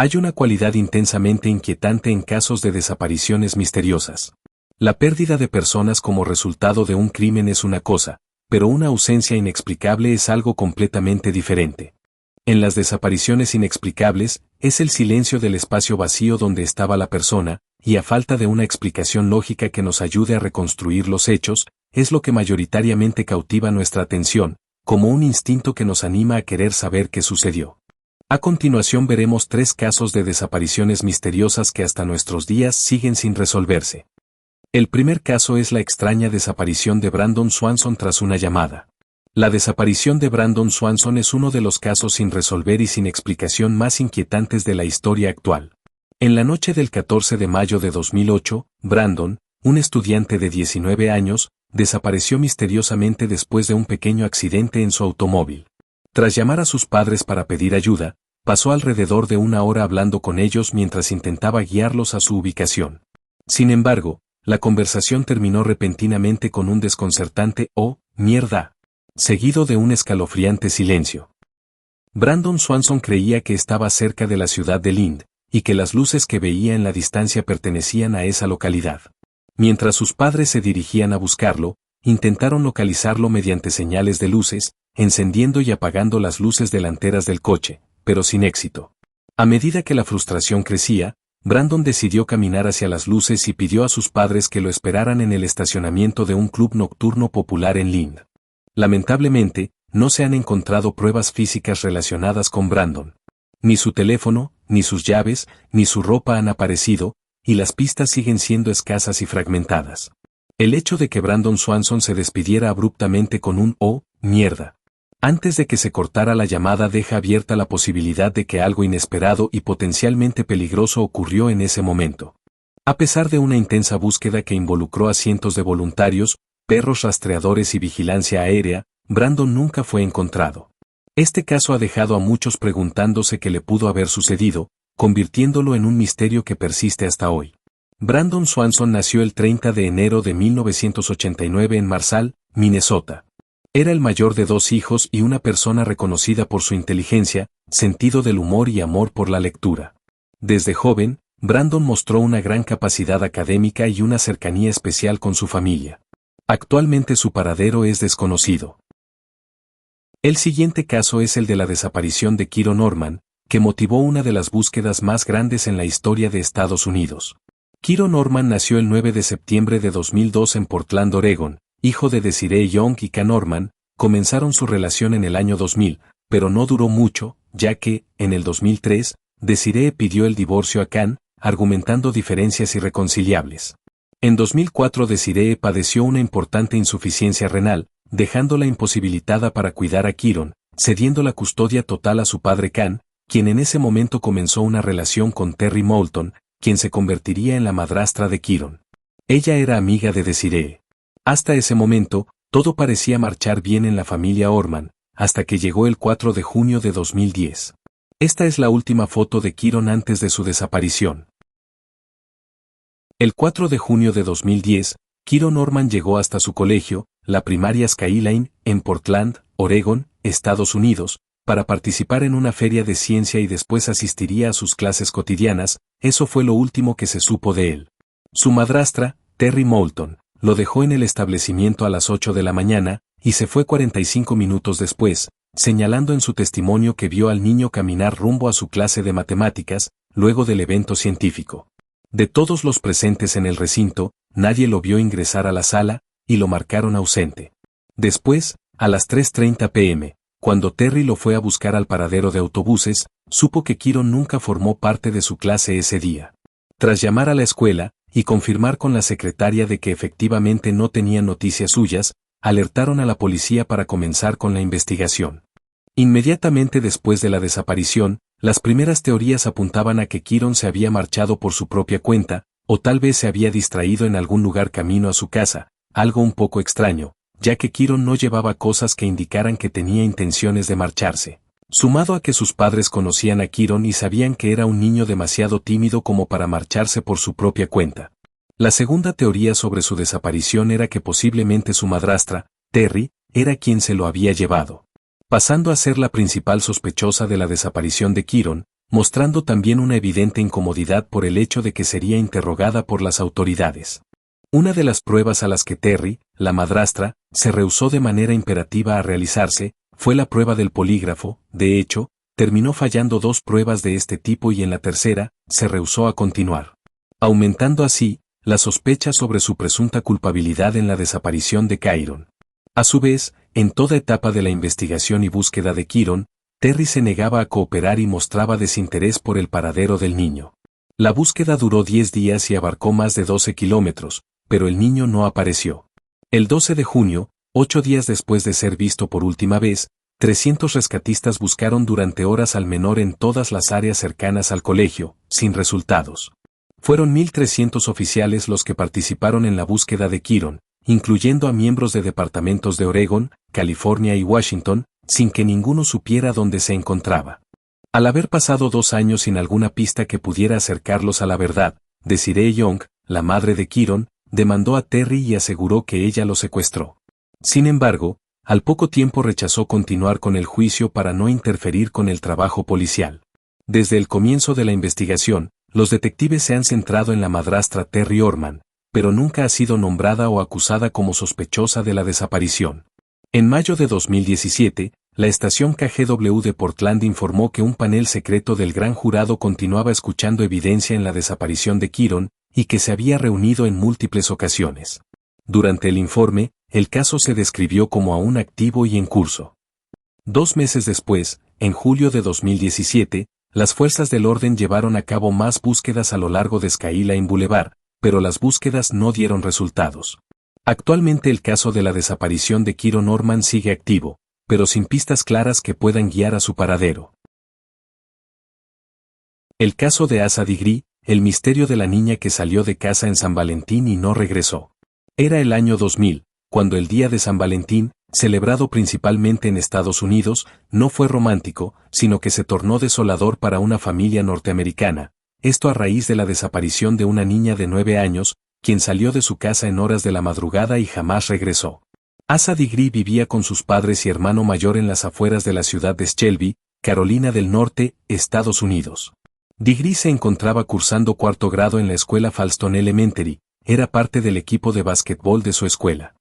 Hay una cualidad intensamente inquietante en casos de desapariciones misteriosas. La pérdida de personas como resultado de un crimen es una cosa, pero una ausencia inexplicable es algo completamente diferente. En las desapariciones inexplicables, es el silencio del espacio vacío donde estaba la persona, y a falta de una explicación lógica que nos ayude a reconstruir los hechos, es lo que mayoritariamente cautiva nuestra atención, como un instinto que nos anima a querer saber qué sucedió. A continuación veremos 3 casos de desapariciones misteriosas que hasta nuestros días siguen sin resolverse. El primer caso es la extraña desaparición de Brandon Swanson tras una llamada. La desaparición de Brandon Swanson es uno de los casos sin resolver y sin explicación más inquietantes de la historia actual. En la noche del 14 de mayo de 2008, Brandon, un estudiante de 19 años, desapareció misteriosamente después de un pequeño accidente en su automóvil. Tras llamar a sus padres para pedir ayuda, pasó alrededor de 1 hora hablando con ellos mientras intentaba guiarlos a su ubicación. Sin embargo, la conversación terminó repentinamente con un desconcertante «oh, mierda», seguido de un escalofriante silencio. Brandon Swanson creía que estaba cerca de la ciudad de Lind, y que las luces que veía en la distancia pertenecían a esa localidad. Mientras sus padres se dirigían a buscarlo, intentaron localizarlo mediante señales de luces, encendiendo y apagando las luces delanteras del coche, pero sin éxito. A medida que la frustración crecía, Brandon decidió caminar hacia las luces y pidió a sus padres que lo esperaran en el estacionamiento de un club nocturno popular en Lind. Lamentablemente, no se han encontrado pruebas físicas relacionadas con Brandon. Ni su teléfono, ni sus llaves, ni su ropa han aparecido, y las pistas siguen siendo escasas y fragmentadas. El hecho de que Brandon Swanson se despidiera abruptamente con un «oh, mierda» antes de que se cortara la llamada deja abierta la posibilidad de que algo inesperado y potencialmente peligroso ocurrió en ese momento. A pesar de una intensa búsqueda que involucró a cientos de voluntarios, perros rastreadores y vigilancia aérea, Brandon nunca fue encontrado. Este caso ha dejado a muchos preguntándose qué le pudo haber sucedido, convirtiéndolo en un misterio que persiste hasta hoy. Brandon Swanson nació el 30 de enero de 1989 en Marshall, Minnesota. Era el mayor de 2 hijos y una persona reconocida por su inteligencia, sentido del humor y amor por la lectura. Desde joven, Brandon mostró una gran capacidad académica y una cercanía especial con su familia. Actualmente su paradero es desconocido. El siguiente caso es el de la desaparición de Kiro Norman, que motivó una de las búsquedas más grandes en la historia de Estados Unidos. Kiro Norman nació el 9 de septiembre de 2002 en Portland, Oregón, hijo de Desiree Young y K. Norman. Comenzaron su relación en el año 2000, pero no duró mucho, ya que, en el 2003, Desiree pidió el divorcio a Khan, argumentando diferencias irreconciliables. En 2004 Desiree padeció una importante insuficiencia renal, dejándola imposibilitada para cuidar a Kiron, cediendo la custodia total a su padre Khan, quien en ese momento comenzó una relación con Terry Moulton, quien se convertiría en la madrastra de Kiron. Ella era amiga de Desiree. Hasta ese momento, todo parecía marchar bien en la familia Orman, hasta que llegó el 4 de junio de 2010. Esta es la última foto de Kiron antes de su desaparición. El 4 de junio de 2010, Kiro Norman llegó hasta su colegio, la primaria Skyline, en Portland, Oregón, Estados Unidos, para participar en una feria de ciencia y después asistiría a sus clases cotidianas. Eso fue lo último que se supo de él. Su madrastra, Terry Moulton, lo dejó en el establecimiento a las 8 de la mañana, y se fue 45 minutos después, señalando en su testimonio que vio al niño caminar rumbo a su clase de matemáticas, luego del evento científico. De todos los presentes en el recinto, nadie lo vio ingresar a la sala, y lo marcaron ausente. Después, a las 3:30 p.m., cuando Terry lo fue a buscar al paradero de autobuses, supo que Kiron nunca formó parte de su clase ese día. Tras llamar a la escuela, y confirmar con la secretaria de que efectivamente no tenían noticias suyas, alertaron a la policía para comenzar con la investigación. Inmediatamente después de la desaparición, las primeras teorías apuntaban a que Kiron se había marchado por su propia cuenta, o tal vez se había distraído en algún lugar camino a su casa, algo un poco extraño, ya que Kiron no llevaba cosas que indicaran que tenía intenciones de marcharse. Sumado a que sus padres conocían a Kiron y sabían que era un niño demasiado tímido como para marcharse por su propia cuenta. La segunda teoría sobre su desaparición era que posiblemente su madrastra, Terry, era quien se lo había llevado. Pasando a ser la principal sospechosa de la desaparición de Kiron, mostrando también una evidente incomodidad por el hecho de que sería interrogada por las autoridades. Una de las pruebas a las que Terry, la madrastra, se rehusó de manera imperativa a realizarse, fue la prueba del polígrafo. De hecho, terminó fallando 2 pruebas de este tipo y en la tercera, se rehusó a continuar, aumentando así la sospecha sobre su presunta culpabilidad en la desaparición de Kyron. A su vez, en toda etapa de la investigación y búsqueda de Kyron, Terry se negaba a cooperar y mostraba desinterés por el paradero del niño. La búsqueda duró 10 días y abarcó más de 12 kilómetros, pero el niño no apareció. El 12 de junio, 8 días después de ser visto por última vez, 300 rescatistas buscaron durante horas al menor en todas las áreas cercanas al colegio, sin resultados. Fueron 1.300 oficiales los que participaron en la búsqueda de Kyron, incluyendo a miembros de departamentos de Oregón, California y Washington, sin que ninguno supiera dónde se encontraba. Al haber pasado 2 años sin alguna pista que pudiera acercarlos a la verdad, Desiree Young, la madre de Kyron, demandó a Terry y aseguró que ella lo secuestró. Sin embargo, al poco tiempo rechazó continuar con el juicio para no interferir con el trabajo policial. Desde el comienzo de la investigación, los detectives se han centrado en la madrastra Terry Orman, pero nunca ha sido nombrada o acusada como sospechosa de la desaparición. En mayo de 2017, la estación KGW de Portland informó que un panel secreto del gran jurado continuaba escuchando evidencia en la desaparición de Kyron y que se había reunido en múltiples ocasiones. Durante el informe, el caso se describió como aún activo y en curso. 2 meses después, en julio de 2017, las fuerzas del orden llevaron a cabo más búsquedas a lo largo de Skyline Boulevard, pero las búsquedas no dieron resultados. Actualmente el caso de la desaparición de Kyron Orman sigue activo, pero sin pistas claras que puedan guiar a su paradero. El caso de Asa Degree, el misterio de la niña que salió de casa en San Valentín y no regresó. Era el año 2000, cuando el día de San Valentín, celebrado principalmente en Estados Unidos, no fue romántico, sino que se tornó desolador para una familia norteamericana, esto a raíz de la desaparición de una niña de 9 años, quien salió de su casa en horas de la madrugada y jamás regresó. Asa Degree vivía con sus padres y hermano mayor en las afueras de la ciudad de Shelby, Carolina del Norte, Estados Unidos. Degree se encontraba cursando 4º grado en la escuela Falston Elementary, era parte del equipo de básquetbol de su escuela.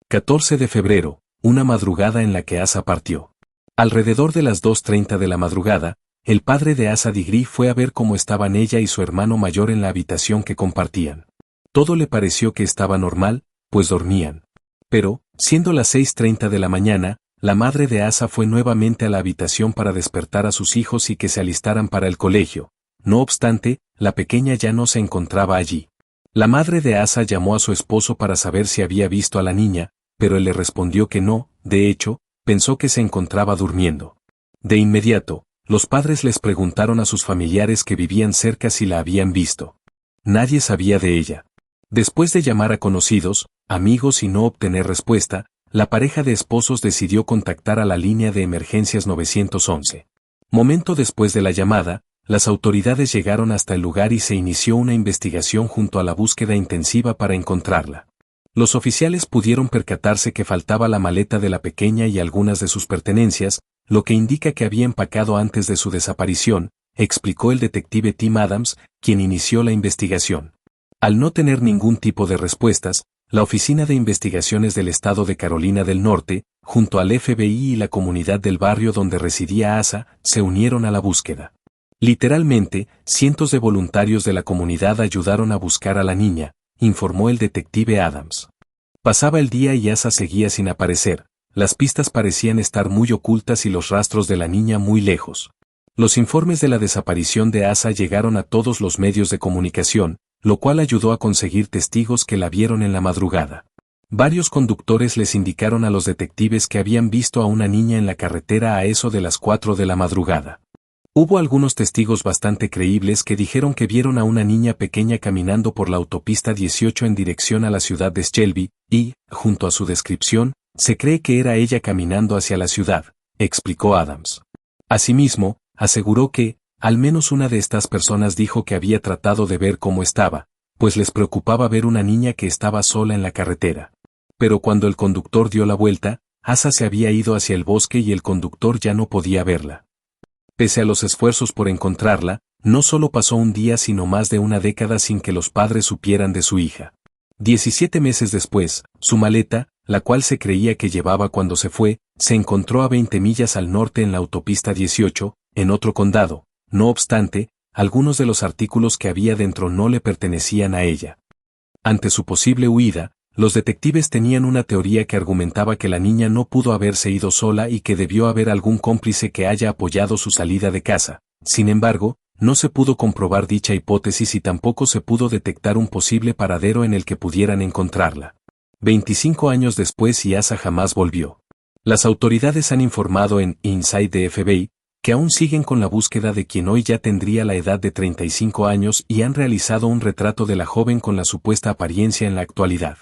14 de febrero, una madrugada en la que Asa partió. Alrededor de las 2:30 de la madrugada, el padre de Asa Degree fue a ver cómo estaban ella y su hermano mayor en la habitación que compartían. Todo le pareció que estaba normal, pues dormían. Pero, siendo las 6:30 de la mañana, la madre de Asa fue nuevamente a la habitación para despertar a sus hijos y que se alistaran para el colegio. No obstante, la pequeña ya no se encontraba allí. La madre de Asa llamó a su esposo para saber si había visto a la niña, pero él le respondió que no, de hecho, pensó que se encontraba durmiendo. De inmediato, los padres les preguntaron a sus familiares que vivían cerca si la habían visto. Nadie sabía de ella. Después de llamar a conocidos, amigos y no obtener respuesta, la pareja de esposos decidió contactar a la línea de emergencias 911. Momento después de la llamada, las autoridades llegaron hasta el lugar y se inició una investigación junto a la búsqueda intensiva para encontrarla. Los oficiales pudieron percatarse que faltaba la maleta de la pequeña y algunas de sus pertenencias, lo que indica que había empacado antes de su desaparición, explicó el detective Tim Adams, quien inició la investigación. Al no tener ningún tipo de respuestas, la Oficina de Investigaciones del Estado de Carolina del Norte, junto al FBI y la comunidad del barrio donde residía Asa, se unieron a la búsqueda. Literalmente, cientos de voluntarios de la comunidad ayudaron a buscar a la niña, informó el detective Adams. Pasaba el día y Asa seguía sin aparecer, las pistas parecían estar muy ocultas y los rastros de la niña muy lejos. Los informes de la desaparición de Asa llegaron a todos los medios de comunicación, lo cual ayudó a conseguir testigos que la vieron en la madrugada. Varios conductores les indicaron a los detectives que habían visto a una niña en la carretera a eso de las 4 de la madrugada. Hubo algunos testigos bastante creíbles que dijeron que vieron a una niña pequeña caminando por la autopista 18 en dirección a la ciudad de Shelby, y, junto a su descripción, se cree que era ella caminando hacia la ciudad, explicó Adams. Asimismo, aseguró que, al menos una de estas personas dijo que había tratado de ver cómo estaba, pues les preocupaba ver una niña que estaba sola en la carretera. Pero cuando el conductor dio la vuelta, Asa se había ido hacia el bosque y el conductor ya no podía verla. Pese a los esfuerzos por encontrarla, no solo pasó un día sino más de una década sin que los padres supieran de su hija. 17 meses después, su maleta, la cual se creía que llevaba cuando se fue, se encontró a 20 millas al norte en la autopista 18, en otro condado. No obstante, algunos de los artículos que había dentro no le pertenecían a ella. Ante su posible huida, los detectives tenían una teoría que argumentaba que la niña no pudo haberse ido sola y que debió haber algún cómplice que haya apoyado su salida de casa. Sin embargo, no se pudo comprobar dicha hipótesis y tampoco se pudo detectar un posible paradero en el que pudieran encontrarla. 25 años después y Asa jamás volvió. Las autoridades han informado en Inside the FBI que aún siguen con la búsqueda de quien hoy ya tendría la edad de 35 años y han realizado un retrato de la joven con la supuesta apariencia en la actualidad.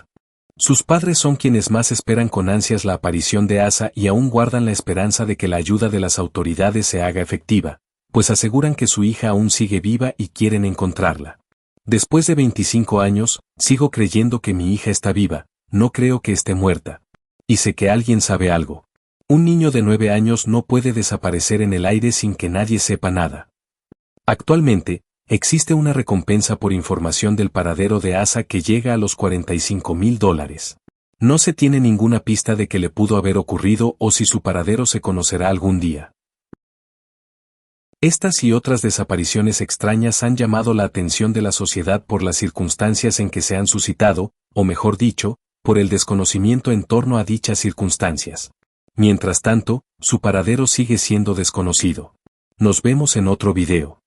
Sus padres son quienes más esperan con ansias la aparición de Asa y aún guardan la esperanza de que la ayuda de las autoridades se haga efectiva, pues aseguran que su hija aún sigue viva y quieren encontrarla. Después de 25 años, sigo creyendo que mi hija está viva, no creo que esté muerta. Y sé que alguien sabe algo. Un niño de 9 años no puede desaparecer en el aire sin que nadie sepa nada. Actualmente, existe una recompensa por información del paradero de Asa que llega a los $45,000. No se tiene ninguna pista de que le pudo haber ocurrido o si su paradero se conocerá algún día. Estas y otras desapariciones extrañas han llamado la atención de la sociedad por las circunstancias en que se han suscitado, o mejor dicho, por el desconocimiento en torno a dichas circunstancias. Mientras tanto, su paradero sigue siendo desconocido. Nos vemos en otro video.